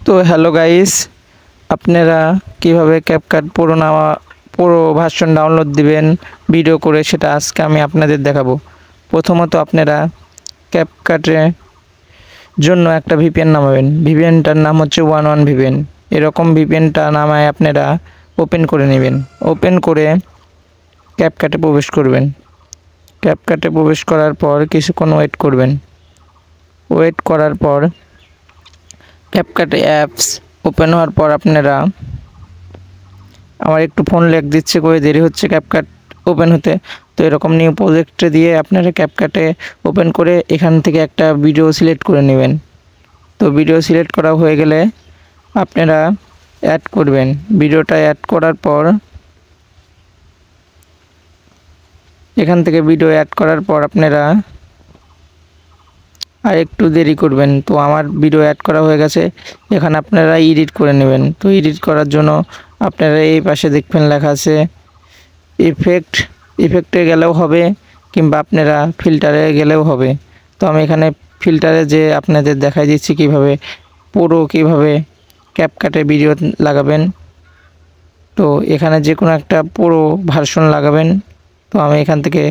তো hello guys, আপনারা কিভাবে ক্যাপকাট পুরো ভার্সন ডাউনলোড দিবেন ভিডিও করে, সেটা আজকে আমি আপনাদের দেখাবো। প্রথমত আপনারা ক্যাপকাটের জন্য একটা ভিপিএন নামাবেন। ভিপিএনটার নাম হচ্ছে 11 ভিপিএন। এরকম ভিপিএনটা নামায় আপনারা ওপেন করে নেবেন। ওপেন করে ক্যাপকাটে প্রবেশ করবেন। ক্যাপকাটে প্রবেশ করার পর কিছুক্ষণ ওয়েট করবেন। ওয়েট করার পর ক্যাপকাট অ্যাপস ওপেন হওয়ার পর আপনারা, আমার একটু ফোন ল্যাগ দিচ্ছে, করে দেরি হচ্ছে ক্যাপকাট ওপেন হতে। তো এরকম নিউ প্রজেক্টে দিয়ে আপনারা ক্যাপকাটে ওপেন করে এখান থেকে একটা ভিডিও সিলেক্ট করে নেবেন। তো ভিডিও সিলেক্ট করা হয়ে গেলে আপনারা অ্যাড করবেন। ভিডিওটা অ্যাড করার পর এখান থেকে ভিডিও অ্যাড করার পর আপনারা আর একটু দেরি করবেন। তো আমার ভিডিও অ্যাড করা হয়ে গেছে, এখানে আপনারা এডিট করে নেবেন। তো এডিট করার জন্য আপনারা এই পাশে দেখবেন লেখা আছে ইফেক্টে গেলেও হবে, কিংবা আপনারা ফিল্টারে গেলেও হবে। তো আমি এখানে ফিল্টারে যে আপনাদের দেখাই দিচ্ছি কিভাবে ক্যাপকাটে ভিডিও লাগাবেন। তো এখানে যে কোনো একটা পুরো ভার্সন লাগাবেন। তো আমি এখান থেকে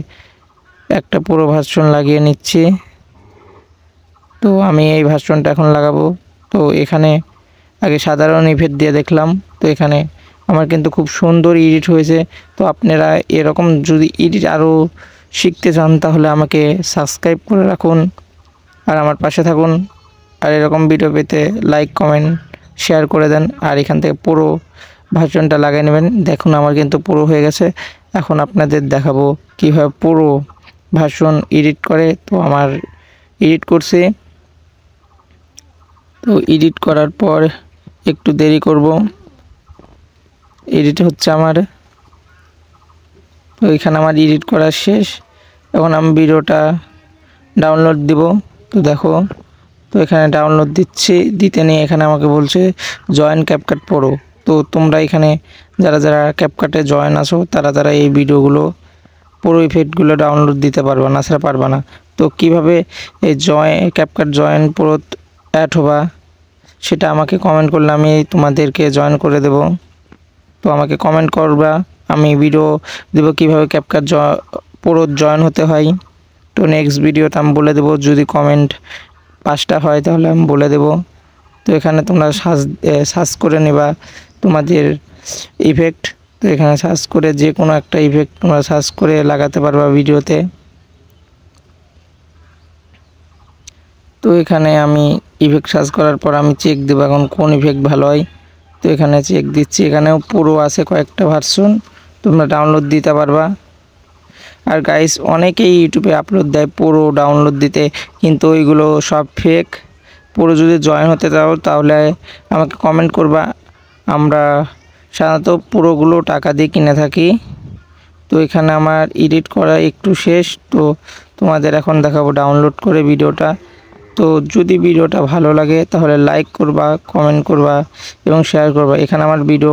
একটা পুরো ভার্সন লাগিয়ে নিচ্ছি। তো আমি এই ভার্সনটা এখন লাগাবো। তো এখানে আগে সাধারণ ইফেক্ট দিয়ে দেখলাম, তো এখানে আমার কিন্তু খুব সুন্দর এডিট হয়েছে। তো আপনারা এরকম যদি এডিট আরও শিখতে চান তাহলে আমাকে সাবস্ক্রাইব করে রাখুন আর আমার পাশে থাকুন। আর এরকম ভিডিও পেতে লাইক কমেন্ট শেয়ার করে দেন। আর এখান থেকে পুরো ভার্সনটা লাগিয়ে নেবেন। দেখুন আমার কিন্তু পুরো হয়ে গেছে। এখন আপনাদের দেখাবো কীভাবে পুরো ভার্সন এডিট করে। তো আমার এডিট করছি। তো এডিট করার পর একটু দেরি করব, এডিট হচ্ছে আমার। তো এখানে আমার এডিট করা শেষ। এখন আমি ভিডিওটা ডাউনলোড দিব। তো দেখো, তো এখানে ডাউনলোড দিতে নিয়ে এখানে আমাকে বলছে জয়েন ক্যাপকাট প্রো। তো তোমরা এখানে যারা ক্যাপকাটে জয়েন আসো তারা এই ভিডিওগুলো পুরো ইফেক্টগুলো ডাউনলোড দিতে পারবে না, ছাড়া পারবে না। তো কিভাবে এই ক্যাপকাট জয়েন প্রো অ্যাড হবা সেটা আমাকে কমেন্ট করলে আমি তোমাদেরকে জয়েন করে দেব। তো আমাকে কমেন্ট করবা, আমি ভিডিও দেব কিভাবে ক্যাপকাট প্রো জয়েন হতে হয়। তো নেক্সট ভিডিওতে আমি বলে দেব, যদি কমেন্ট 5টা হয় তাহলে আমি বলে দেব। তো এখানে তোমরা সার্চ করে নেবা তোমাদের ইফেক্ট। তো এখানে সার্চ করে যে কোনো একটা ইফেক্ট তোমরা সার্চ করে লাগাতে পারবা ভিডিওতে। তো এখানে আমি ইফেক্ট সার্চ করার পর আমি চেক দেবো এখন কোন ইফেক্ট ভালো হয়। তো এখানে চেক দিচ্ছি, এখানেও পুরো আছে কয়েকটা ভার্সন, তোমরা ডাউনলোড দিতে পারবা। আর গাইস, অনেকেই ইউটিউবে আপলোড দেয় পুরো ডাউনলোড দিতে, কিন্তু ওইগুলো সব ফেক। পুরো যদি জয়েন হতে চাও তাহলে আমাকে কমেন্ট করবা। আমরা সাধারণত পুরোগুলো টাকা দিয়ে কিনে থাকি। তো এখানে আমার এডিট করা একটু শেষ। তো তোমাদের এখন দেখাবো ডাউনলোড করে ভিডিওটা। তো যদি ভিডিওটা ভালো লাগে তাহলে লাইক করবা, কমেন্ট করবা এবং শেয়ার করবা। এখানে আমার ভিডিও